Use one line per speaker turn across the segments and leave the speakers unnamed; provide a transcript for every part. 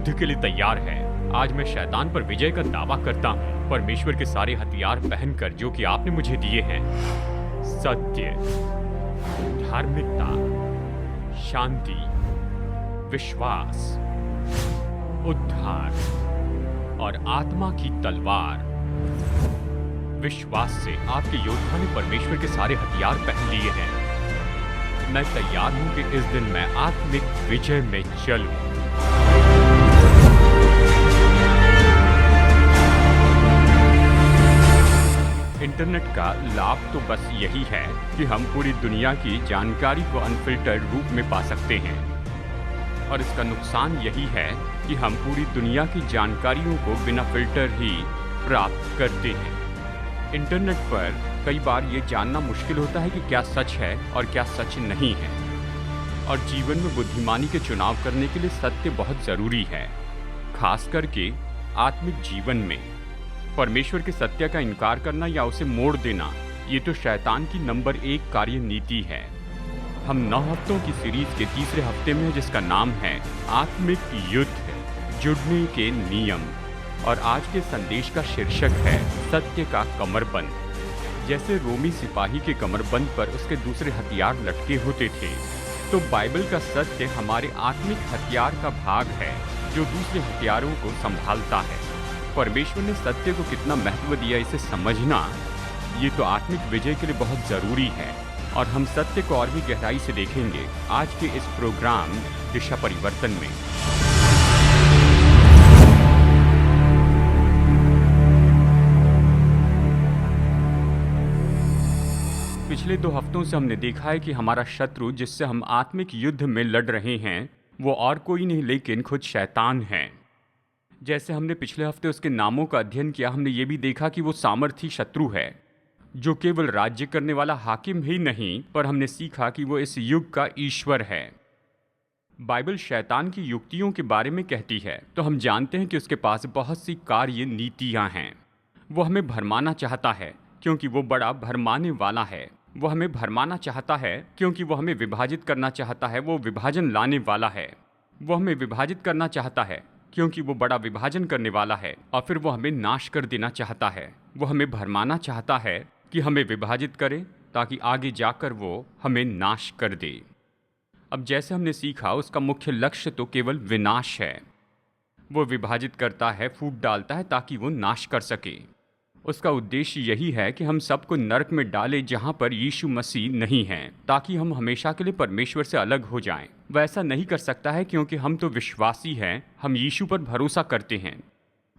युद्ध के लिए तैयार है। आज मैं शैतान पर विजय का दावा करता हूँ, परमेश्वर के सारे हथियार पहनकर जो कि आपने मुझे दिए हैं। सत्य, धार्मिकता, शांति, विश्वास, उद्धार और आत्मा की तलवार। विश्वास से आपके योद्धा ने परमेश्वर के सारे हथियार पहन लिए हैं। मैं तैयार हूं कि इस दिन मैं आत्मिक विजय में चलूं। इंटरनेट का लाभ तो बस यही है कि हम पूरी दुनिया की जानकारी को अनफिल्टर्ड रूप में पा सकते हैं, और इसका नुकसान यही है कि हम पूरी दुनिया की जानकारियों को बिना फिल्टर ही प्राप्त करते हैं। इंटरनेट पर कई बार ये जानना मुश्किल होता है कि क्या सच है और क्या सच नहीं है, और जीवन में बुद्धिमानी के चुनाव करने के लिए सत्य बहुत ज़रूरी है। खास करके आत्मिक जीवन में परमेश्वर के सत्य का इनकार करना या उसे मोड़ देना, ये तो शैतान की नंबर 1 कार्य नीति है। हम 9 हफ्तों की सीरीज के तीसरे हफ्ते में, जिसका नाम है आत्मिक युद्ध, जुड़ने के नियम, और आज के संदेश का शीर्षक है सत्य का कमरबंद। जैसे रोमी सिपाही के कमरबंद पर उसके दूसरे हथियार लटके होते थे, तो बाइबल का सत्य हमारे आत्मिक हथियार का भाग है जो दूसरे हथियारों को संभालता है। परमेश्वर ने सत्य को कितना महत्व दिया, इसे समझना ये तो आत्मिक विजय के लिए बहुत ज़रूरी है, और हम सत्य को और भी गहराई से देखेंगे आज के इस प्रोग्राम दिशा परिवर्तन में। पिछले 2 हफ्तों से हमने देखा है कि हमारा शत्रु जिससे हम आत्मिक युद्ध में लड़ रहे हैं वो और कोई नहीं लेकिन खुद शैतान है। जैसे हमने पिछले हफ्ते उसके नामों का अध्ययन किया, हमने ये भी देखा कि वो सामर्थी शत्रु है जो केवल राज्य करने वाला हाकिम ही नहीं, पर हमने सीखा कि वो इस युग का ईश्वर है। बाइबल शैतान की युक्तियों के बारे में कहती है, तो हम जानते हैं कि उसके पास बहुत सी कार्य नीतियाँ हैं। वो हमें भरमाना चाहता है क्योंकि वो बड़ा भरमाने वाला है। वो हमें भरमाना चाहता है क्योंकि वो हमें विभाजित करना चाहता है, वो विभाजन लाने वाला है। वो हमें विभाजित करना चाहता है क्योंकि वो बड़ा विभाजन करने वाला है, और फिर वो हमें नाश कर देना चाहता है। वो हमें भरमाना चाहता है कि हमें विभाजित करे ताकि आगे जाकर वो हमें नाश कर दे। अब जैसे हमने सीखा, उसका मुख्य लक्ष्य तो केवल विनाश है। वो विभाजित करता है, फूट डालता है ताकि वो नाश कर सके। उसका उद्देश्य यही है कि हम सबको नरक में डाले जहां पर यीशु मसीह नहीं हैं, ताकि हम हमेशा के लिए परमेश्वर से अलग हो जाएं। वह ऐसा नहीं कर सकता है क्योंकि हम तो विश्वासी हैं, हम यीशु पर भरोसा करते हैं।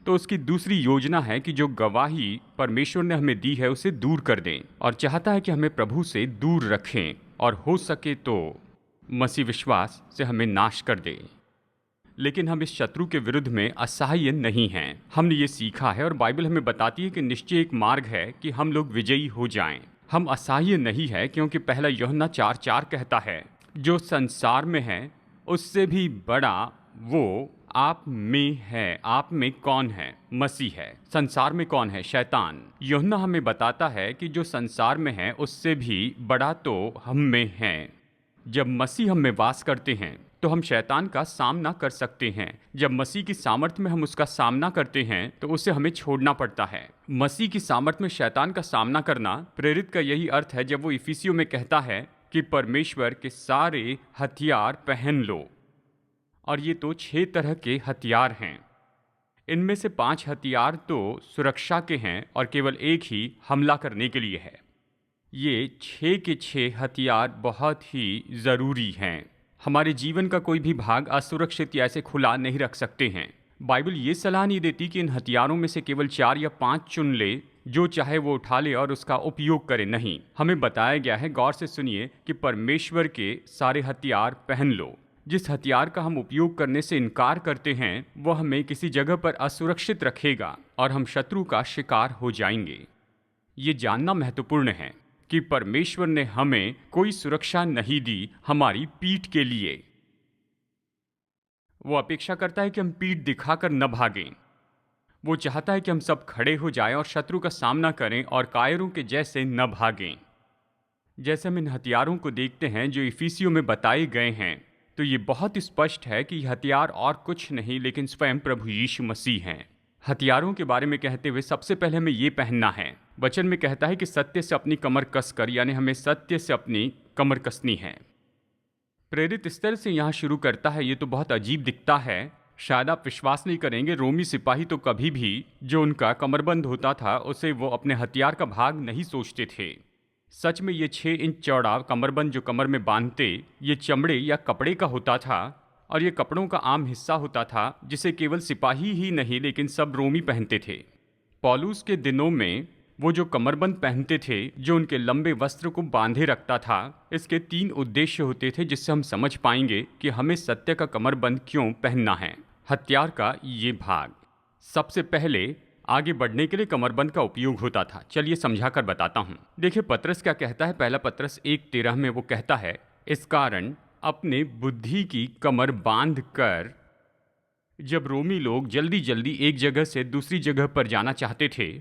तो उसकी दूसरी योजना है कि जो गवाही परमेश्वर ने हमें दी है उसे दूर कर दें, और चाहता है कि हमें प्रभु से दूर रखें, और हो सके तो मसीह विश्वास से हमें नाश कर दे। लेकिन हम इस शत्रु के विरुद्ध में असहाय नहीं हैं। हमने ये सीखा है, और बाइबल हमें बताती है कि निश्चय एक मार्ग है कि हम लोग विजयी हो जाएं। हम असहाय नहीं है क्योंकि पहला यूहन्ना 4:4 कहता है, जो संसार में है उससे भी बड़ा वो आप में है। आप में कौन है? मसीह है। संसार में कौन है? शैतान। यूहन्ना हमें बताता है कि जो संसार में है उससे भी बड़ा तो हम में है। जब मसीह हम में वास करते हैं तो हम शैतान का सामना कर सकते हैं। जब मसीह की सामर्थ्य में हम उसका सामना करते हैं तो उसे हमें छोड़ना पड़ता है। मसीह की सामर्थ्य में शैतान का सामना करना, प्रेरित का यही अर्थ है जब वो इफिसियों में कहता है कि परमेश्वर के सारे हथियार पहन लो। और ये तो 6 तरह के हथियार हैं। इनमें से 5 हथियार तो सुरक्षा के हैं और केवल एक ही हमला करने के लिए है। ये 6 के 6 हथियार बहुत ही ज़रूरी हैं। हमारे जीवन का कोई भी भाग असुरक्षित या ऐसे खुला नहीं रख सकते हैं। बाइबल ये सलाह नहीं देती कि इन हथियारों में से केवल 4 या 5 चुन ले, जो चाहे वो उठा ले और उसका उपयोग करे। नहीं, हमें बताया गया है, गौर से सुनिए, कि परमेश्वर के सारे हथियार पहन लो। जिस हथियार का हम उपयोग करने से इनकार करते हैं वो हमें किसी जगह पर असुरक्षित रखेगा और हम शत्रु का शिकार हो जाएंगे। ये जानना महत्वपूर्ण है कि परमेश्वर ने हमें कोई सुरक्षा नहीं दी हमारी पीठ के लिए। वो अपेक्षा करता है कि हम पीठ दिखाकर न भागें। वो चाहता है कि हम सब खड़े हो जाएं और शत्रु का सामना करें और कायरों के जैसे न भागें। जैसे हम इन हथियारों को देखते हैं जो इफिसियों में बताए गए हैं, तो ये बहुत स्पष्ट है कि ये हथियार और कुछ नहीं लेकिन स्वयं प्रभु यीशु मसीह हैं। हथियारों के बारे में कहते हुए सबसे पहले हमें ये पहनना है। वचन में कहता है कि सत्य से अपनी कमर कस कर, यानी हमें सत्य से अपनी कमर कसनी है। प्रेरित स्तर से यहाँ शुरू करता है। ये तो बहुत अजीब दिखता है, शायद आप विश्वास नहीं करेंगे। रोमी सिपाही तो कभी भी जो उनका कमरबंद होता था उसे वो अपने हथियार का भाग नहीं सोचते थे। सच में ये 6 इंच चौड़ा कमरबंद जो कमर में बांधते, ये चमड़े या कपड़े का होता था और ये कपड़ों का आम हिस्सा होता था जिसे केवल सिपाही ही नहीं लेकिन सब रोमी पहनते थे। पौलुस के दिनों में वो जो कमरबंद पहनते थे जो उनके लंबे वस्त्र को बांधे रखता था, इसके 3 उद्देश्य होते थे जिससे हम समझ पाएंगे कि हमें सत्य का कमरबंद क्यों पहनना है। हथियार का ये भाग, सबसे पहले आगे बढ़ने के लिए कमरबंद का उपयोग होता था। चलिए समझाकर बताता हूँ। देखिए पतरस क्या कहता है। पहला पतरस 1:13 में वो कहता है, इस कारण अपने बुद्धि की कमर बांध कर। जब रोमी लोग जल्दी जल्दी एक जगह से दूसरी जगह पर जाना चाहते थे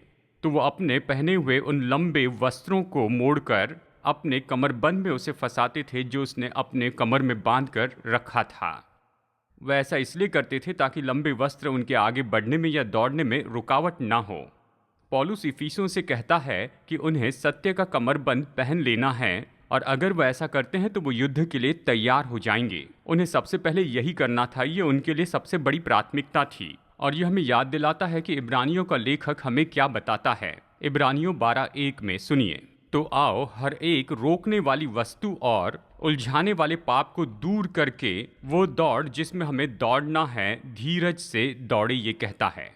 तो वो अपने पहने हुए उन लंबे वस्त्रों को मोड़कर अपने कमरबंद में उसे फंसाते थे जो उसने अपने कमर में बांध कर रखा था। वह ऐसा इसलिए करते थे ताकि लंबे वस्त्र उनके आगे बढ़ने में या दौड़ने में रुकावट ना हो। पौलुस इफिसियों से कहता है कि उन्हें सत्य का कमरबंद पहन लेना है और अगर वह ऐसा करते हैं तो वो युद्ध के लिए तैयार हो जाएंगे। उन्हें सबसे पहले यही करना था, ये उनके लिए सबसे बड़ी प्राथमिकता थी। और यह हमें याद दिलाता है कि इब्रानियों का लेखक हमें क्या बताता है। इब्रानियों 12:1 में सुनिए, तो आओ हर एक रोकने वाली वस्तु और उलझाने वाले पाप को दूर करके वो दौड़ जिसमें हमें दौड़ना है धीरज से दौड़े, ये कहता है।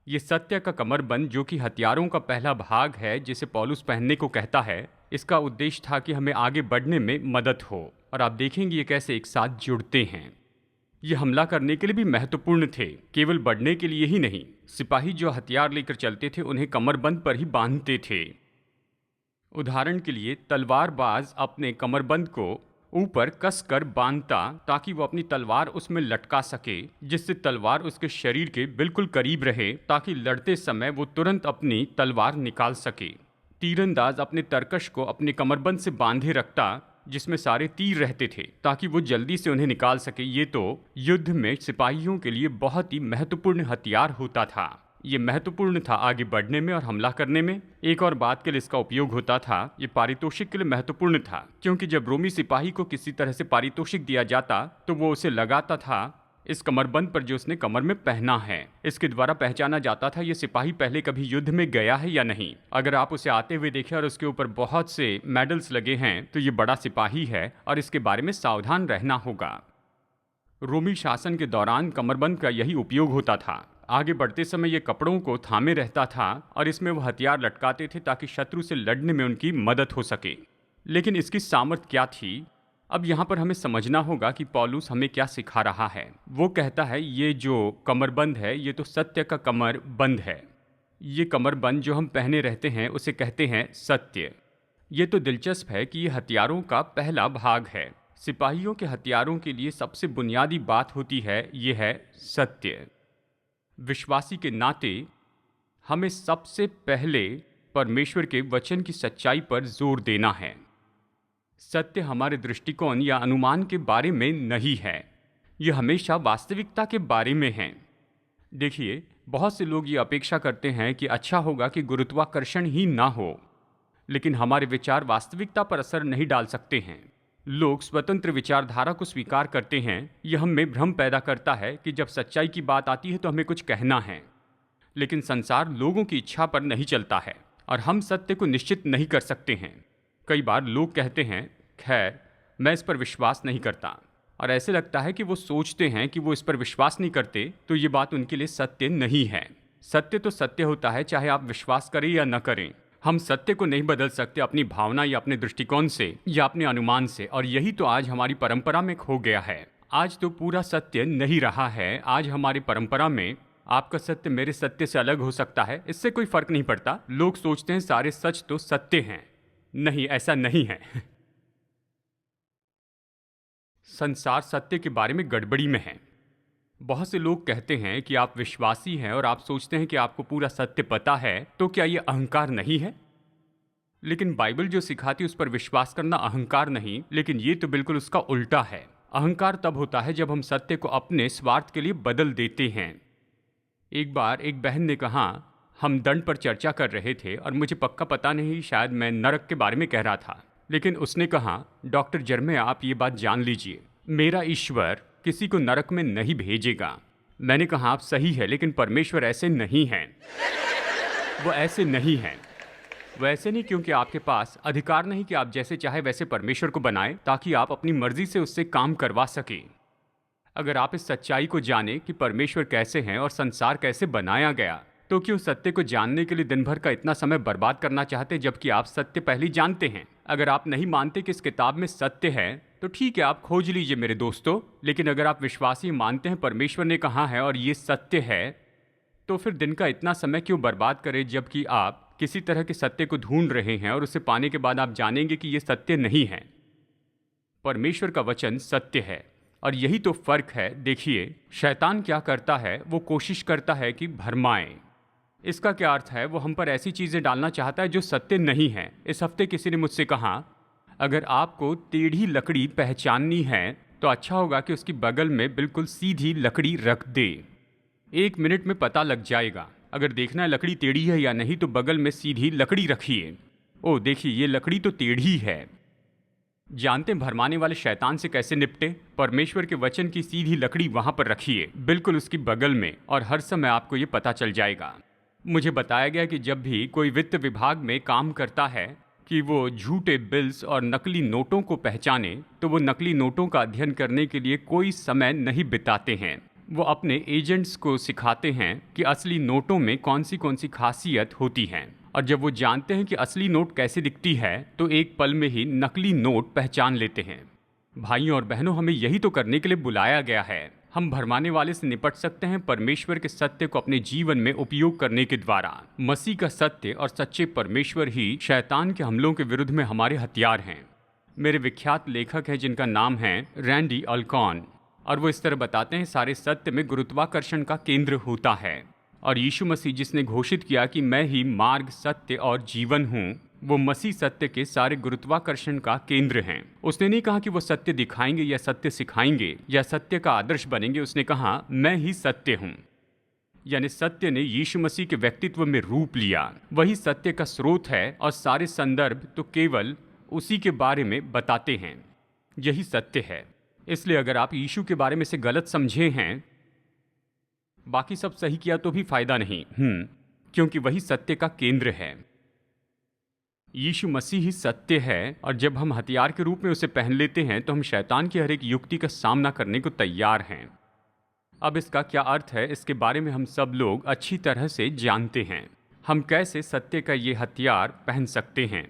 ये सत्य का कमरबंद जो कि हथियारों का पहला भाग है जिसे पौलुस पहनने को कहता है, इसका उद्देश्य था कि हमें आगे बढ़ने में मदद हो। और आप देखेंगे ये कैसे एक साथ जुड़ते हैं। ये हमला करने के लिए भी महत्वपूर्ण थे, केवल बढ़ने के लिए ही नहीं। सिपाही जो हथियार लेकर चलते थे उन्हें कमरबंद पर ही बांधते थे। उदाहरण के लिए तलवारबाज अपने कमरबंद को ऊपर कस कर बांधता ताकि वो अपनी तलवार उसमें लटका सके, जिससे तलवार उसके शरीर के बिल्कुल करीब रहे ताकि लड़ते समय वो तुरंत अपनी तलवार निकाल सके। तीरंदाज अपने तरकश को अपने कमरबंद से बांधे रखता जिसमें सारे तीर रहते थे ताकि वो जल्दी से उन्हें निकाल सके। ये तो युद्ध में सिपाहियों के लिए बहुत ही महत्वपूर्ण हथियार होता था। ये महत्वपूर्ण था आगे बढ़ने में और हमला करने में। एक और बात के लिए इसका उपयोग होता था, ये पारितोषिक के लिए महत्वपूर्ण था, क्योंकि जब रोमी सिपाही को किसी तरह से पारितोषिक दिया जाता तो वो उसे लगाता था इस कमरबंद पर जो उसने कमर में पहना है। इसके द्वारा पहचाना जाता था ये सिपाही पहले कभी युद्ध में गया है या नहीं। अगर आप उसे आते हुए देखें और उसके ऊपर बहुत से मेडल्स लगे हैं तो ये बड़ा सिपाही है और इसके बारे में सावधान रहना होगा। रोमी शासन के दौरान कमरबंद का यही उपयोग होता था। आगे बढ़ते समय ये कपड़ों को थामे रहता था और इसमें वो हथियार लटकाते थे ताकि शत्रु से लड़ने में उनकी मदद हो सके। लेकिन इसकी सामर्थ्य क्या थी? अब यहाँ पर हमें समझना होगा कि पौलुस हमें क्या सिखा रहा है। वो कहता है ये जो कमरबंद है ये तो सत्य का कमर बंद है। ये कमरबंद जो हम पहने रहते हैं उसे कहते हैं सत्य। ये तो दिलचस्प है कि ये हथियारों का पहला भाग है। सिपाहियों के हथियारों के लिए सबसे बुनियादी बात होती है ये है सत्य। विश्वासी के नाते हमें सबसे पहले परमेश्वर के वचन की सच्चाई पर जोर देना है। सत्य हमारे दृष्टिकोण या अनुमान के बारे में नहीं है, यह हमेशा वास्तविकता के बारे में है। देखिए, बहुत से लोग ये अपेक्षा करते हैं कि अच्छा होगा कि गुरुत्वाकर्षण ही ना हो, लेकिन हमारे विचार वास्तविकता पर असर नहीं डाल सकते हैं। लोग स्वतंत्र विचारधारा को स्वीकार करते हैं। यह हम में भ्रम पैदा करता है कि जब सच्चाई की बात आती है तो हमें कुछ कहना है, लेकिन संसार लोगों की इच्छा पर नहीं चलता है और हम सत्य को निश्चित नहीं कर सकते हैं। कई बार लोग कहते हैं, खैर मैं इस पर विश्वास नहीं करता, और ऐसे लगता है कि वो सोचते हैं कि वो इस पर विश्वास नहीं करते तो ये बात उनके लिए सत्य नहीं है। सत्य तो सत्य होता है चाहे आप विश्वास करें या न करें। हम सत्य को नहीं बदल सकते अपनी भावना या अपने दृष्टिकोण से या अपने अनुमान से, और यही तो आज हमारी परंपरा में खो गया है। आज तो पूरा सत्य नहीं रहा है। आज हमारी परंपरा में आपका सत्य मेरे सत्य से अलग हो सकता है, इससे कोई फर्क नहीं पड़ता। लोग सोचते हैं सारे सच तो सत्य हैं। नहीं, ऐसा नहीं है। संसार सत्य के बारे में गड़बड़ी में है। बहुत से लोग कहते हैं कि आप विश्वासी हैं और आप सोचते हैं कि आपको पूरा सत्य पता है, तो क्या यह अहंकार नहीं है? लेकिन बाइबल जो सिखाती है उस पर विश्वास करना अहंकार नहीं, लेकिन ये तो बिल्कुल उसका उल्टा है। अहंकार तब होता है जब हम सत्य को अपने स्वार्थ के लिए बदल देते हैं। एक बार एक बहन ने कहा, हम दंड पर चर्चा कर रहे थे और मुझे पक्का पता नहीं, शायद मैं नरक के बारे में कह रहा था, लेकिन उसने कहा, डॉक्टर जर्मे आप ये बात जान लीजिए, मेरा ईश्वर किसी को नरक में नहीं भेजेगा। मैंने कहा, आप सही है, लेकिन परमेश्वर ऐसे नहीं हैं। वो ऐसे नहीं हैं। वो ऐसे नहीं क्योंकि आपके पास अधिकार नहीं कि आप जैसे चाहे वैसे परमेश्वर को बनाएं ताकि आप अपनी मर्जी से उससे काम करवा सकें। अगर आप इस सच्चाई को जानें कि परमेश्वर कैसे हैं और संसार कैसे बनाया गया, तो क्यों सत्य को जानने के लिए दिन भर का इतना समय बर्बाद करना चाहते जबकि आप सत्य पहले ही जानते हैं। अगर आप नहीं मानते कि इस किताब में सत्य है तो ठीक है, आप खोज लीजिए मेरे दोस्तों, लेकिन अगर आप विश्वासी मानते हैं परमेश्वर ने कहा है और ये सत्य है, तो फिर दिन का इतना समय क्यों बर्बाद करें जबकि आप किसी तरह के सत्य को ढूंढ रहे हैं और उसे पाने के बाद आप जानेंगे कि ये सत्य नहीं है। परमेश्वर का वचन सत्य है और यही तो फर्क है। देखिए, शैतान क्या करता है, वो कोशिश करता है कि भरमाए। इसका क्या अर्थ है? वो हम पर ऐसी चीजें डालना चाहता है जो सत्य नहीं है। इस हफ्ते किसी ने मुझसे कहा, अगर आपको टेढ़ी लकड़ी पहचाननी है तो अच्छा होगा कि उसकी बगल में बिल्कुल सीधी लकड़ी रख दे। 1 मिनट में पता लग जाएगा। अगर देखना है लकड़ी टेढ़ी है या नहीं तो बगल में सीधी लकड़ी रखिए। ओ देखिए, ये लकड़ी तो टेढ़ी है। जानते हैं भरमाने वाले शैतान से कैसे निपटे? परमेश्वर के वचन की सीधी लकड़ी वहां पर रखिए, बिल्कुल उसकी बगल में, और हर समय आपको ये पता चल जाएगा। मुझे बताया गया कि जब भी कोई वित्त विभाग में काम करता है कि वो झूठे बिल्स और नकली नोटों को पहचाने, तो वो नकली नोटों का अध्ययन करने के लिए कोई समय नहीं बिताते हैं। वो अपने एजेंट्स को सिखाते हैं कि असली नोटों में कौन सी खासियत होती है, और जब वो जानते हैं कि असली नोट कैसे दिखती है तो एक पल में ही नकली नोट पहचान लेते हैं। भाइयों और बहनों, हमें यही तो करने के लिए बुलाया गया है। हम भरमाने वाले से निपट सकते हैं परमेश्वर के सत्य को अपने जीवन में उपयोग करने के द्वारा। मसीह का सत्य और सच्चे परमेश्वर ही शैतान के हमलों के विरुद्ध में हमारे हथियार हैं। मेरे विख्यात लेखक हैं जिनका नाम है रैंडी अल्कॉन, और वो इस तरह बताते हैं, सारे सत्य में गुरुत्वाकर्षण का केंद्र होता है, और यीशु मसीह जिसने घोषित किया कि मैं ही मार्ग, सत्य और जीवन हूँ, वो मसीह सत्य के सारे गुरुत्वाकर्षण का केंद्र हैं। उसने नहीं कहा कि वो सत्य दिखाएंगे या सत्य सिखाएंगे या सत्य का आदर्श बनेंगे। उसने कहा, मैं ही सत्य हूँ। यानी सत्य ने यीशु मसीह के व्यक्तित्व में रूप लिया। वही सत्य का स्रोत है और सारे संदर्भ तो केवल उसी के बारे में बताते हैं। यही सत्य है। इसलिए अगर आप यीशु के बारे में से गलत समझे हैं, बाकी सब सही किया तो भी फायदा नहीं, क्योंकि वही सत्य का केंद्र है। यीशु मसीह ही सत्य है, और जब हम हथियार के रूप में उसे पहन लेते हैं तो हम शैतान की हर एक युक्ति का सामना करने को तैयार हैं। अब इसका क्या अर्थ है, इसके बारे में हम सब लोग अच्छी तरह से जानते हैं। हम कैसे सत्य का ये हथियार पहन सकते हैं।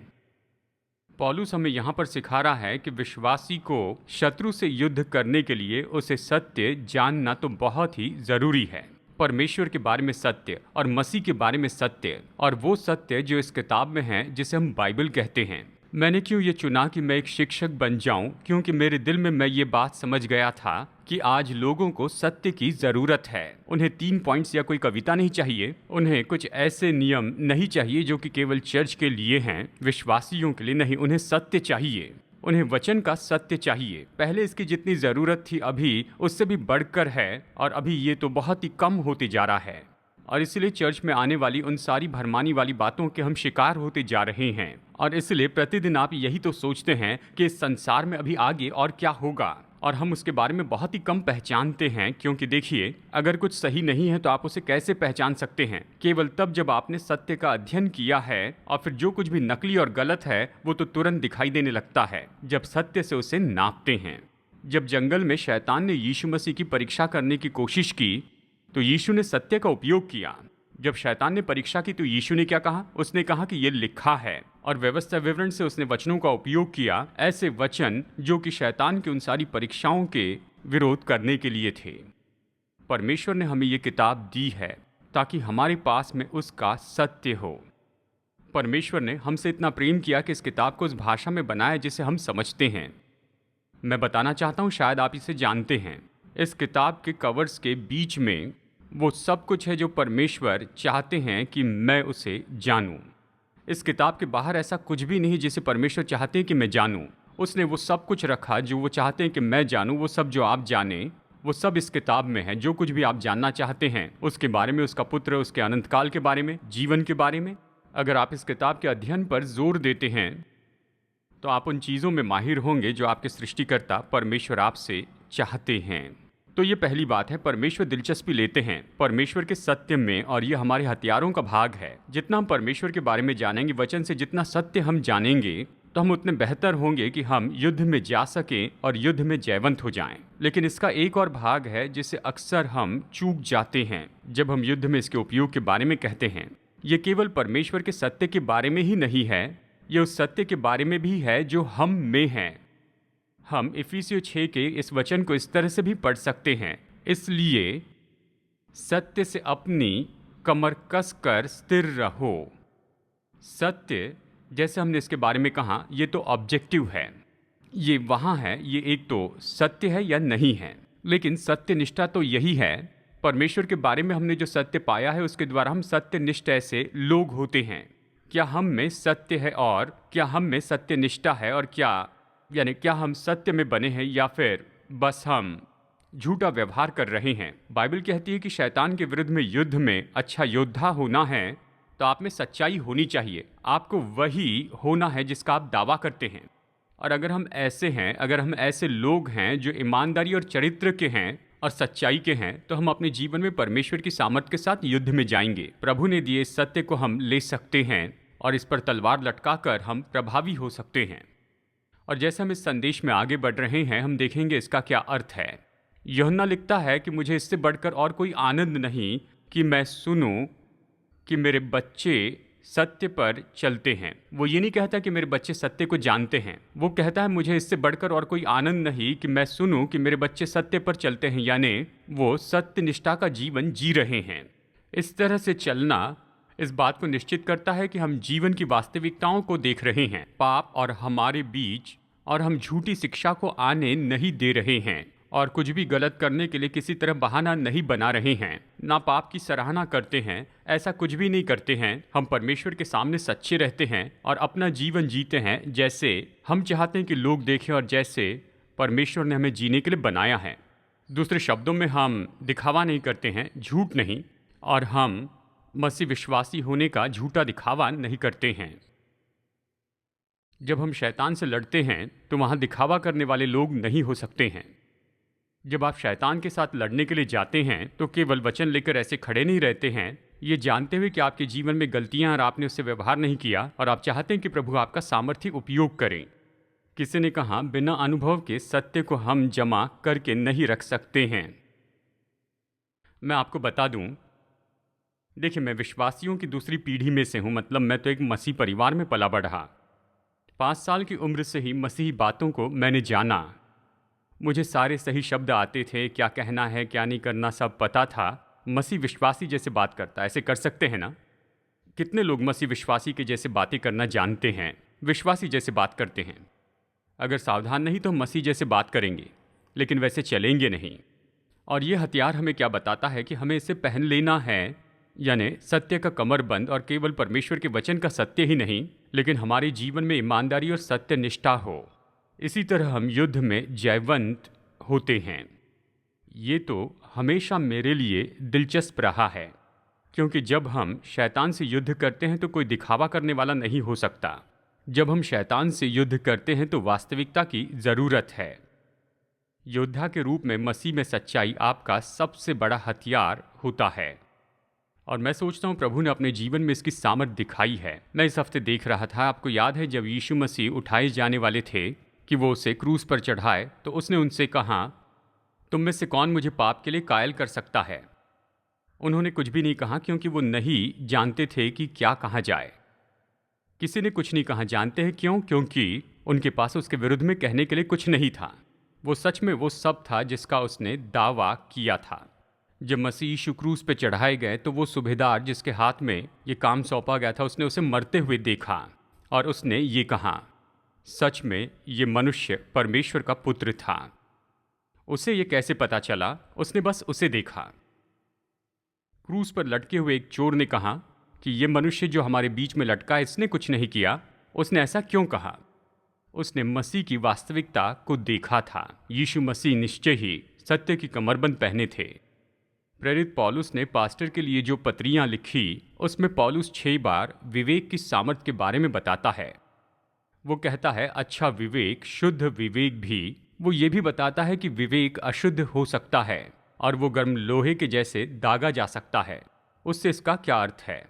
पौलुस हमें यहाँ पर सिखा रहा है कि विश्वासी को शत्रु से युद्ध करने के लिए उसे सत्य जानना तो बहुत ही जरूरी है। परमेश्वर के बारे में सत्य और मसीह के बारे में सत्य, और वो सत्य जो इस किताब में है जिसे हम बाइबल कहते हैं। मैंने क्यों ये चुना कि मैं एक शिक्षक बन जाऊं? क्योंकि मेरे दिल में मैं ये बात समझ गया था कि आज लोगों को सत्य की ज़रूरत है। उन्हें 3 पॉइंट्स या कोई कविता नहीं चाहिए। उन्हें कुछ ऐसे नियम नहीं चाहिए जो कि केवल चर्च के लिए हैं, विश्वासियों के लिए नहीं। उन्हें सत्य चाहिए। उन्हें वचन का सत्य चाहिए। पहले इसकी जितनी ज़रूरत थी अभी उससे भी बढ़कर है, और अभी ये तो बहुत ही कम होते जा रहा है। और इसलिए चर्च में आने वाली उन सारी भरमानी वाली बातों के हम शिकार होते जा रहे हैं। और इसलिए प्रतिदिन आप यही तो सोचते हैं कि इस संसार में अभी आगे और क्या होगा, और हम उसके बारे में बहुत ही कम पहचानते हैं। क्योंकि देखिए, अगर कुछ सही नहीं है तो आप उसे कैसे पहचान सकते हैं? केवल तब जब आपने सत्य का अध्ययन किया है, और फिर जो कुछ भी नकली और गलत है वो तो तुरंत दिखाई देने लगता है जब सत्य से उसे नापते हैं। जब जंगल में शैतान ने यीशु मसीह की परीक्षा करने की कोशिश की तो यीशु ने सत्य का उपयोग किया। जब शैतान ने परीक्षा की तो यीशु ने क्या कहा? उसने कहा कि ये लिखा है, और व्यवस्था विवरण से उसने वचनों का उपयोग किया, ऐसे वचन जो कि शैतान की उन सारी परीक्षाओं के विरोध करने के लिए थे। परमेश्वर ने हमें ये किताब दी है ताकि हमारे पास में उसका सत्य हो। परमेश्वर ने हमसे इतना प्रेम किया कि इस किताब को उस भाषा में बनाया जिसे हम समझते हैं। मैं बताना चाहता हूँ, शायद आप इसे जानते हैं, इस किताब के कवर्स के बीच में वो सब कुछ है जो परमेश्वर चाहते हैं कि मैं उसे जानूं। इस किताब के बाहर ऐसा कुछ भी नहीं जिसे परमेश्वर चाहते हैं कि मैं जानूं। उसने वो सब कुछ रखा जो वो चाहते हैं कि मैं जानूं, वो सब जो आप जाने, वो सब इस किताब में है। जो कुछ भी आप जानना चाहते हैं उसके बारे में, उसका पुत्र, उसके अनंत काल के बारे में, जीवन के बारे में, अगर आप इस किताब के अध्ययन पर जोर देते हैं तो आप उन चीज़ों में माहिर होंगे जो आपके सृष्टिकर्ता परमेश्वर आपसे चाहते हैं। तो ये पहली बात है, परमेश्वर दिलचस्पी लेते हैं परमेश्वर के सत्य में, और ये हमारे हथियारों का भाग है। जितना हम परमेश्वर के बारे में जानेंगे, वचन से जितना सत्य हम जानेंगे, तो हम उतने बेहतर होंगे कि हम युद्ध में जा सकें और युद्ध में जयवंत हो जाएं। लेकिन इसका एक और भाग है जिसे अक्सर हम चूक जाते हैं जब हम युद्ध में इसके उपयोग के बारे में कहते हैं। ये केवल परमेश्वर के सत्य के बारे में ही नहीं है, ये उस सत्य के बारे में भी है जो हम में है। हम इफिसियों 6 के इस वचन को इस तरह से भी पढ़ सकते हैं, इसलिए सत्य से अपनी कमर कसकर स्थिर रहो। सत्य, जैसे हमने इसके बारे में कहा, ये तो ऑब्जेक्टिव है, ये वहाँ है, ये एक तो सत्य है या नहीं है। लेकिन सत्यनिष्ठा तो यही है, परमेश्वर के बारे में हमने जो सत्य पाया है उसके द्वारा हम सत्यनिष्ठ ऐसे लोग होते हैं। क्या हम में सत्य है और क्या हम में सत्यनिष्ठा है, और क्या हम सत्य में बने हैं या फिर बस हम झूठा व्यवहार कर रहे हैं। बाइबल कहती है कि शैतान के विरुद्ध में युद्ध में अच्छा योद्धा होना है तो आप में सच्चाई होनी चाहिए, आपको वही होना है जिसका आप दावा करते हैं। और अगर हम ऐसे हैं, अगर हम ऐसे लोग हैं जो ईमानदारी और चरित्र के हैं और सच्चाई के हैं, तो हम अपने जीवन में परमेश्वर की सामर्थ के साथ युद्ध में जाएंगे। प्रभु ने दिए इस सत्य को हम ले सकते हैं और इस पर तलवार लटकाकर हम प्रभावी हो सकते हैं। और जैसे हम इस संदेश में आगे बढ़ रहे हैं, हम देखेंगे इसका क्या अर्थ है। यूहन्ना लिखता है कि मुझे इससे बढ़कर और कोई आनंद नहीं कि मैं सुनूं कि मेरे बच्चे सत्य पर चलते हैं। वो ये नहीं कहता कि मेरे बच्चे सत्य को जानते हैं, वो कहता है मुझे इससे बढ़कर और कोई आनंद नहीं कि मैं सुनूं कि मेरे बच्चे सत्य पर चलते हैं, यानी वो सत्य निष्ठा का जीवन जी रहे हैं। इस तरह से चलना इस बात को निश्चित करता है कि हम जीवन की वास्तविकताओं को देख रहे हैं, पाप और हमारे बीच, और हम झूठी शिक्षा को आने नहीं दे रहे हैं और कुछ भी गलत करने के लिए किसी तरह बहाना नहीं बना रहे हैं, ना पाप की सराहना करते हैं, ऐसा कुछ भी नहीं करते हैं। हम परमेश्वर के सामने सच्चे रहते हैं और अपना जीवन जीते हैं जैसे हम चाहते हैं कि लोग देखें और जैसे परमेश्वर ने हमें जीने के लिए बनाया है। दूसरे शब्दों में, हम दिखावा नहीं करते हैं, झूठ नहीं, और हम मसीह विश्वासी होने का झूठा दिखावा नहीं करते हैं। जब हम शैतान से लड़ते हैं तो वहाँ दिखावा करने वाले लोग नहीं हो सकते हैं। जब आप शैतान के साथ लड़ने के लिए जाते हैं तो केवल वचन लेकर ऐसे खड़े नहीं रहते हैं, ये जानते हुए कि आपके जीवन में गलतियां और आपने उससे व्यवहार नहीं किया और आप चाहते हैं कि प्रभु आपका सामर्थ्य उपयोग करें। किसी ने कहा, बिना अनुभव के सत्य को हम जमा करके नहीं रख सकते हैं। मैं आपको बता दूं, देखिए, मैं विश्वासियों की दूसरी पीढ़ी में से हूं, मतलब मैं तो एक मसीह परिवार में पला बढ़ा। 5 साल की उम्र से ही मसीही बातों को मैंने जाना। मुझे सारे सही शब्द आते थे, क्या कहना है क्या नहीं करना सब पता था। मसीह विश्वासी जैसे बात करता, ऐसे कर सकते हैं ना? कितने लोग मसीह विश्वासी के जैसे बातें करना जानते हैं, विश्वासी जैसे बात करते हैं। अगर सावधान नहीं तो हम मसीह जैसे बात करेंगे, लेकिन वैसे चलेंगे नहीं। और ये हथियार हमें क्या बताता है कि हमें इसे पहन लेना है, यानी सत्य का कमरबंद, और केवल परमेश्वर के वचन का सत्य ही नहीं, लेकिन हमारे जीवन में ईमानदारी और सत्य निष्ठा हो। इसी तरह हम युद्ध में जयवंत होते हैं। ये तो हमेशा मेरे लिए दिलचस्प रहा है, क्योंकि जब हम शैतान से युद्ध करते हैं तो कोई दिखावा करने वाला नहीं हो सकता। जब हम शैतान से युद्ध करते हैं तो वास्तविकता की ज़रूरत है। योद्धा के रूप में मसीह में सच्चाई आपका सबसे बड़ा हथियार होता है, और मैं सोचता हूँ प्रभु ने अपने जीवन में इसकी सामर्थ दिखाई है। मैं इस हफ्ते देख रहा था, आपको याद है जब यीशु मसीह उठाए जाने वाले थे कि वो उसे क्रूस पर चढ़ाए, तो उसने उनसे कहा, तुम में से कौन मुझे पाप के लिए कायल कर सकता है? उन्होंने कुछ भी नहीं कहा, क्योंकि वो नहीं जानते थे कि क्या कहा जाए। किसी ने कुछ नहीं कहा। जानते हैं क्यों? क्योंकि उनके पास उसके विरुद्ध में कहने के लिए कुछ नहीं था। वो सच में वो सब था जिसका उसने दावा किया था। जब मसीह यीशु क्रूस पे चढ़ाए गए तो वो सूबेदार जिसके हाथ में ये काम सौंपा गया था, उसने उसे मरते हुए देखा और उसने ये कहा, सच में ये मनुष्य परमेश्वर का पुत्र था। उसे ये कैसे पता चला? उसने बस उसे देखा। क्रूस पर लटके हुए एक चोर ने कहा कि ये मनुष्य जो हमारे बीच में लटका, इसने कुछ नहीं किया। उसने ऐसा क्यों कहा? उसने मसीह की वास्तविकता को देखा था। यीशु मसीह निश्चय ही सत्य की कमरबंद पहने थे। प्रेरित पौलुस ने पास्टर के लिए जो पत्रियां लिखी, उसमें पौलुस 6 बार विवेक की सामर्थ्य के बारे में बताता है। वो कहता है अच्छा विवेक, शुद्ध विवेक भी। वो ये भी बताता है कि विवेक अशुद्ध हो सकता है और वो गर्म लोहे के जैसे दागा जा सकता है। उससे इसका क्या अर्थ है?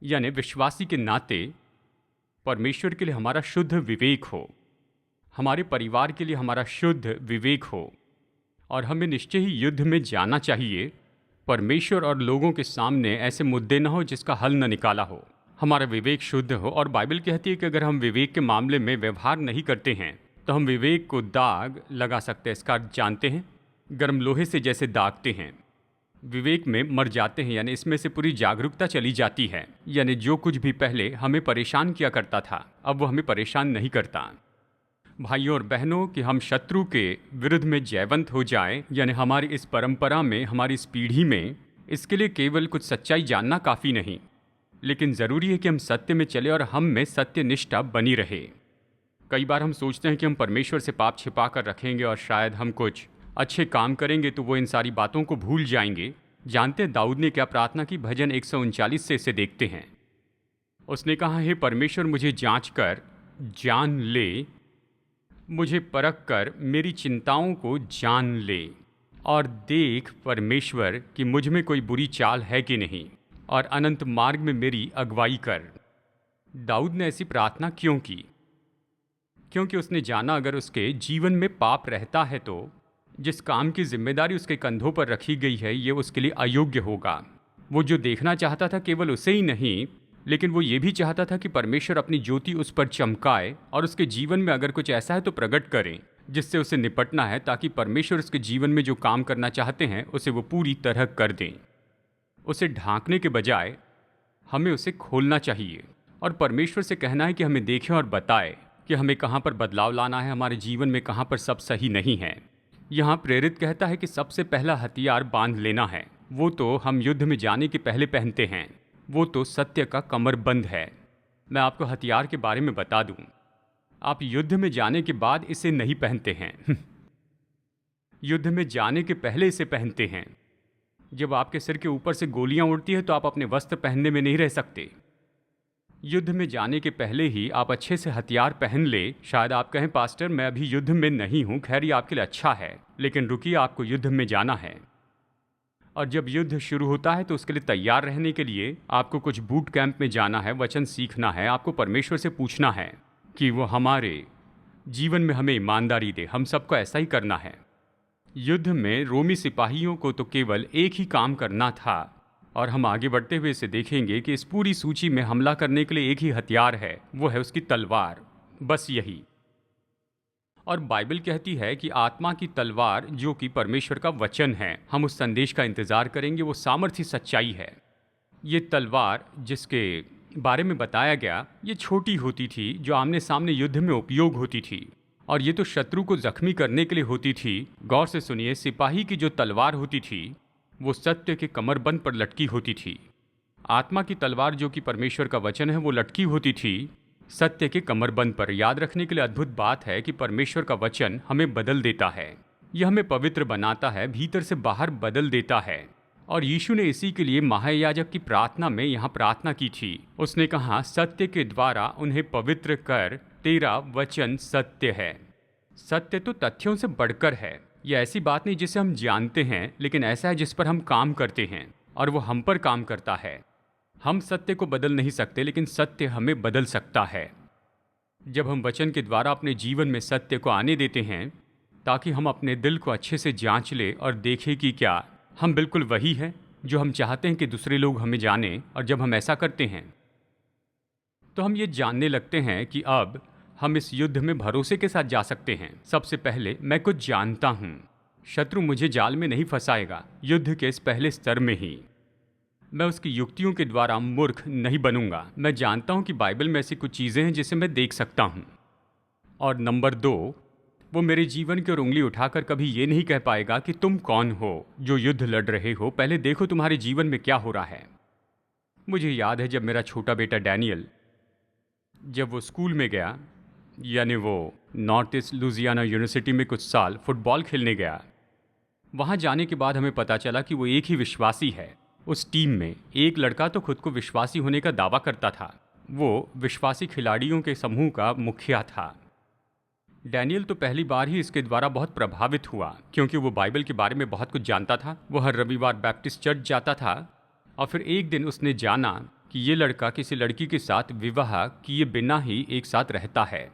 यानी विश्वासी के नाते परमेश्वर के लिए हमारा शुद्ध विवेक हो, हमारे परिवार के लिए हमारा शुद्ध विवेक हो, और हमें निश्चय ही युद्ध में जाना चाहिए। परमेश्वर और लोगों के सामने ऐसे मुद्दे न हो जिसका हल न निकाला हो। हमारा विवेक शुद्ध हो। और बाइबल कहती है कि अगर हम विवेक के मामले में व्यवहार नहीं करते हैं तो हम विवेक को दाग लगा सकते हैं। इसका अर्थ जानते हैं? गर्म लोहे से जैसे दागते हैं, विवेक में मर जाते हैं, यानी इसमें से पूरी जागरूकता चली जाती है। यानी जो कुछ भी पहले हमें परेशान किया करता था, अब वो हमें परेशान नहीं करता। भाइयों और बहनों, कि हम शत्रु के विरुद्ध में जयवंत हो जाएं, यानी हमारी इस परंपरा में, हमारी इस पीढ़ी में, इसके लिए केवल कुछ सच्चाई जानना काफ़ी नहीं, लेकिन ज़रूरी है कि हम सत्य में चले और हम में सत्य निष्ठा बनी रहे। कई बार हम सोचते हैं कि हम परमेश्वर से पाप छिपा कर रखेंगे और शायद हम कुछ अच्छे काम करेंगे तो वो इन सारी बातों को भूल जाएंगे। जानते हैं दाऊद ने क्या प्रार्थना की? भजन 139 से इसे देखते हैं। उसने कहा, हे परमेश्वर, मुझे जांच कर जान ले, मुझे परख कर मेरी चिंताओं को जान ले, और देख परमेश्वर कि मुझ में कोई बुरी चाल है कि नहीं, और अनंत मार्ग में मेरी अगुवाई कर। दाऊद ने ऐसी प्रार्थना क्यों की? क्योंकि उसने जाना अगर उसके जीवन में पाप रहता है तो जिस काम की जिम्मेदारी उसके कंधों पर रखी गई है ये उसके लिए अयोग्य होगा। वो जो देखना चाहता था केवल उसे ही नहीं, लेकिन वो ये भी चाहता था कि परमेश्वर अपनी ज्योति उस पर चमकाए और उसके जीवन में अगर कुछ ऐसा है तो प्रकट करें जिससे उसे निपटना है, ताकि परमेश्वर उसके जीवन में जो काम करना चाहते हैं उसे वो पूरी तरह कर दें। उसे ढांकने के बजाय हमें उसे खोलना चाहिए और परमेश्वर से कहना है कि हमें देखे और बताए कि हमें कहाँ पर बदलाव लाना है, हमारे जीवन में कहाँ पर सब सही नहीं है। यहाँ प्रेरित कहता है कि सबसे पहला हथियार बांध लेना है। वो तो हम युद्ध में जाने के पहले पहनते हैं, वो तो सत्य का कमरबंद है। मैं आपको हथियार के बारे में बता दूं, आप युद्ध में जाने के बाद इसे नहीं पहनते हैं युद्ध में जाने के पहले इसे पहनते हैं। जब आपके सिर के ऊपर से गोलियां उड़ती है तो आप अपने वस्त्र पहनने में नहीं रह सकते। युद्ध में जाने के पहले ही आप अच्छे से हथियार पहन ले। शायद आप कहें, पास्टर मैं अभी युद्ध में नहीं हूं। खैर, ये आपके लिए अच्छा है, लेकिन रुकिए, आपको युद्ध में जाना है। और जब युद्ध शुरू होता है तो उसके लिए तैयार रहने के लिए आपको कुछ बूट कैंप में जाना है, वचन सीखना है, आपको परमेश्वर से पूछना है कि वो हमारे जीवन में हमें ईमानदारी दे। हम सबको ऐसा ही करना है। युद्ध में रोमी सिपाहियों को तो केवल एक ही काम करना था, और हम आगे बढ़ते हुए इसे देखेंगे कि इस पूरी सूची में हमला करने के लिए एक ही हथियार है, वो है उसकी तलवार। बस यही। और बाइबल कहती है कि आत्मा की तलवार जो कि परमेश्वर का वचन है, हम उस संदेश का इंतजार करेंगे। वो सामर्थ्य सच्चाई है। ये तलवार जिसके बारे में बताया गया, ये छोटी होती थी, जो आमने सामने युद्ध में उपयोग होती थी, और ये तो शत्रु को जख्मी करने के लिए होती थी। गौर से सुनिए, सिपाही की जो तलवार होती थी वो सत्य के कमरबंद पर लटकी होती थी। आत्मा की तलवार जो कि परमेश्वर का वचन है, वो लटकी होती थी सत्य के कमरबंद पर। याद रखने के लिए अद्भुत बात है कि परमेश्वर का वचन हमें बदल देता है। यह हमें पवित्र बनाता है, भीतर से बाहर बदल देता है। और यीशु ने इसी के लिए महायाजक की प्रार्थना में यहाँ प्रार्थना की थी। उसने कहा, सत्य के द्वारा उन्हें पवित्र कर, तेरा वचन सत्य है। सत्य तो तथ्यों से बढ़कर है। यह ऐसी बात नहीं जिसे हम जानते हैं, लेकिन ऐसा है जिस पर हम काम करते हैं और वो हम पर काम करता है। हम सत्य को बदल नहीं सकते, लेकिन सत्य हमें बदल सकता है। जब हम वचन के द्वारा अपने जीवन में सत्य को आने देते हैं, ताकि हम अपने दिल को अच्छे से जांच ले और देखें कि क्या हम बिल्कुल वही हैं जो हम चाहते हैं कि दूसरे लोग हमें जानें। और जब हम ऐसा करते हैं तो हम ये जानने लगते हैं कि अब हम इस युद्ध में भरोसे के साथ जा सकते हैं। सबसे पहले मैं कुछ जानता हूँ, शत्रु मुझे जाल में नहीं फंसाएगा। युद्ध के इस पहले स्तर में ही मैं उसकी युक्तियों के द्वारा मूर्ख नहीं बनूंगा। मैं जानता हूँ कि बाइबल में ऐसी कुछ चीज़ें हैं जिसे मैं देख सकता हूँ। और नंबर 2, वो मेरे जीवन की ओर उंगली उठाकर कभी ये नहीं कह पाएगा कि तुम कौन हो जो युद्ध लड़ रहे हो, पहले देखो तुम्हारे जीवन में क्या हो रहा है। मुझे याद है जब मेरा छोटा बेटा डैनियल, जब वो स्कूल में गया, यानी वो नॉर्थ ईस्ट लुजियाना यूनिवर्सिटी में कुछ साल फुटबॉल खेलने गया। वहाँ जाने के बाद हमें पता चला कि वो एक ही विश्वासी है। उस टीम में एक लड़का तो खुद को विश्वासी होने का दावा करता था। वो विश्वासी खिलाड़ियों के समूह का मुखिया था। डैनियल तो पहली बार ही इसके द्वारा बहुत प्रभावित हुआ, क्योंकि वो बाइबल के बारे में बहुत कुछ जानता था। वो हर रविवार बैप्टिस्ट चर्च जाता था और फिर एक दिन उसने जाना कि ये लड़का किसी लड़की के साथ विवाह किए बिना ही एक साथ रहता है।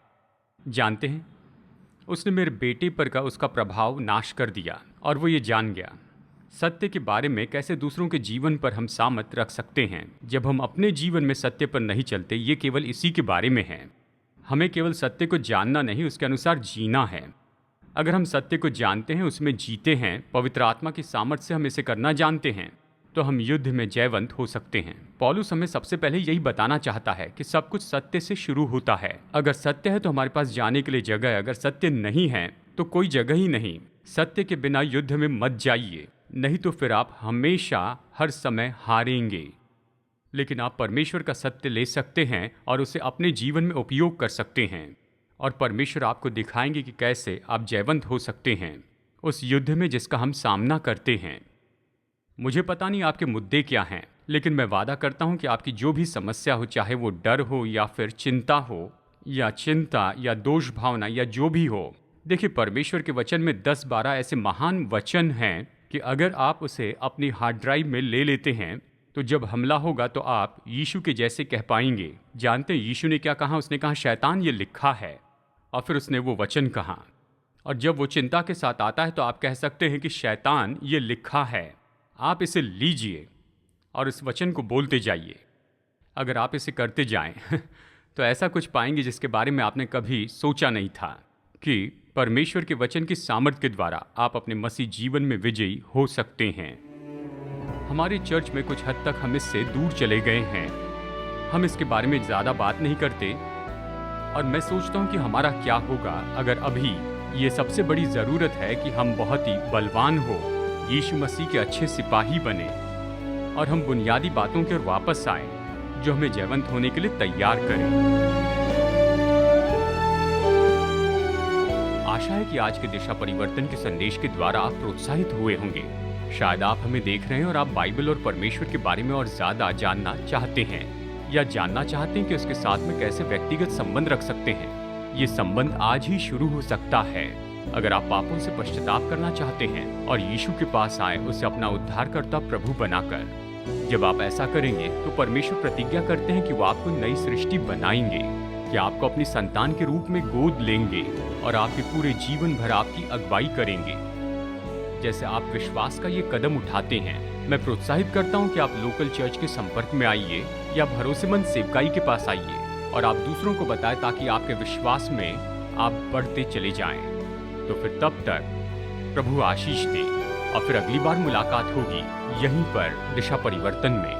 जानते हैं, उसने मेरे बेटे पर का उसका प्रभाव नाश कर दिया और वो ये जान गया सत्य के बारे में कैसे दूसरों के जीवन पर हम सामत रख सकते हैं जब हम अपने जीवन में सत्य पर नहीं चलते। ये केवल इसी के बारे में है। हमें केवल सत्य को जानना नहीं, उसके अनुसार जीना है। अगर हम सत्य को जानते हैं, उसमें जीते हैं, पवित्र आत्मा की सामर्थ्य से हम इसे करना जानते हैं, तो हम युद्ध में जयवंत हो सकते हैं। पौलुस हमें सबसे पहले यही बताना चाहता है कि सब कुछ सत्य से शुरू होता है। अगर सत्य है तो हमारे पास जाने के लिए जगह है, अगर सत्य नहीं है तो कोई जगह ही नहीं। सत्य के बिना युद्ध में मत जाइए, नहीं तो फिर आप हमेशा हर समय हारेंगे। लेकिन आप परमेश्वर का सत्य ले सकते हैं और उसे अपने जीवन में उपयोग कर सकते हैं, और परमेश्वर आपको दिखाएंगे कि कैसे आप जयवंत हो सकते हैं उस युद्ध में जिसका हम सामना करते हैं। मुझे पता नहीं आपके मुद्दे क्या हैं, लेकिन मैं वादा करता हूं कि आपकी जो भी समस्या हो, चाहे वो डर हो या फिर चिंता हो या चिंता या दोष भावना या जो भी हो, देखिए परमेश्वर के वचन में 10-12 ऐसे महान वचन हैं कि अगर आप उसे अपनी हार्ड ड्राइव में ले लेते हैं तो जब हमला होगा तो आप यीशु के जैसे कह पाएंगे। जानते हैं यीशु ने क्या कहा? उसने कहा शैतान ये लिखा है, और फिर उसने वो वचन कहा। और जब वो चिंता के साथ आता है तो आप कह सकते हैं कि शैतान ये लिखा है। आप इसे लीजिए और इस वचन को बोलते जाइए। अगर आप इसे करते जाएं तो ऐसा कुछ पाएंगे जिसके बारे में आपने कभी सोचा नहीं था, कि परमेश्वर के वचन की सामर्थ्य के द्वारा आप अपने मसीह जीवन में विजयी हो सकते हैं। हमारे चर्च में कुछ हद तक हम इससे दूर चले गए हैं। हम इसके बारे में ज़्यादा बात नहीं करते, और मैं सोचता हूँ कि हमारा क्या होगा अगर अभी ये सबसे बड़ी ज़रूरत है कि हम बहुत ही बलवान हो, यीशु मसीह के अच्छे सिपाही बने और हम बुनियादी बातों की ओर वापस आए जो हमें जयवंत होने के लिए तैयार करें। आशा है कि आज के दिशा परिवर्तन के संदेश के द्वारा आप प्रोत्साहित हुए होंगे। शायद आप हमें देख रहे हैं और आप बाइबल और परमेश्वर के बारे में और ज़्यादा जानना चाहते हैं, या जानना चाहते हैं कि उसके साथ में कैसे व्यक्तिगत संबंध रख सकते हैं। ये संबंध आज ही शुरू हो सकता है अगर आप पापों से पश्चाताप करना चाहते हैं और यीशु के पास आए, उसे अपना उद्धारकर्ता प्रभु बनाकर। जब आप ऐसा करेंगे तो परमेश्वर प्रतिज्ञा करते हैं कि वो आपको नई सृष्टि बनाएंगे, कि आपको अपनी संतान के रूप में गोद लेंगे और आपके पूरे जीवन भर आपकी अगुवाई करेंगे। जैसे आप विश्वास का ये कदम उठाते हैं, मैं प्रोत्साहित करता हूँ कि आप लोकल चर्च के संपर्क में आइए या भरोसेमंद सेवकाई के पास आइए और आप दूसरों को बताएं, ताकि आपके विश्वास में आप बढ़ते चले जाएं। तो फिर तब तक प्रभु आशीष दे, और फिर अगली बार मुलाकात होगी यहीं पर दिशा परिवर्तन में।